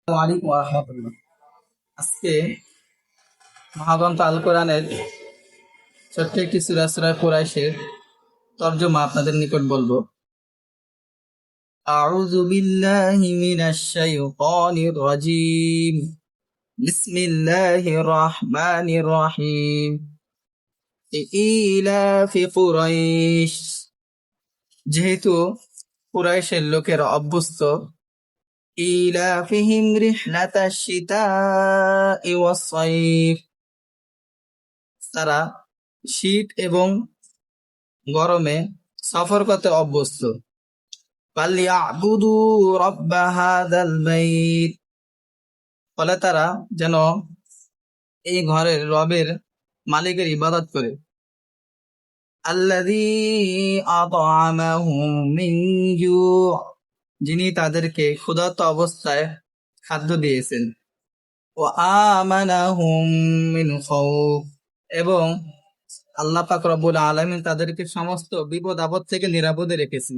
আসসালামু আলাইকুম ওয়া রাহমাতুল্লাহ। আজকে মহাগ্রন্থ আল কোরআনের ছোট্ট একটি সূরা কুরাইশের তর্জমা আপনাদের নিকট বলবো। আউযু বিল্লাহি মিনাশ শাইতানির রাজীম। বিসমিল্লাহির রহমানির রহিম। ইলাফি কুরাইশ। যেহেতু কুরাইশের লোকেরা অভ্যস্ত ইলাফিহিম রিহলাতাশ শিতাই ওয়াস সাইফ, তারা শীত এবং গরমে সফর করতে অভ্যস্ত। ফালইয়াবুদু রাব্বা হাযাল বাইত, ফলে তারা যেন এই ঘরের রবের মালিকের ইবাদত করে। আল্লাযী আত'আমাহুম মিন জু', যিনি তাদেরকে ক্ষুধার্ত অবস্থায় খাদ্য দিয়েছেন। ওয়া আমানাহুম মিন খাউফ, এবং আল্লাহ পাক রব্বুল আলামিন তাদেরকে সমস্ত বিপদ আপদ থেকে নিরাপদে রেখেছেন।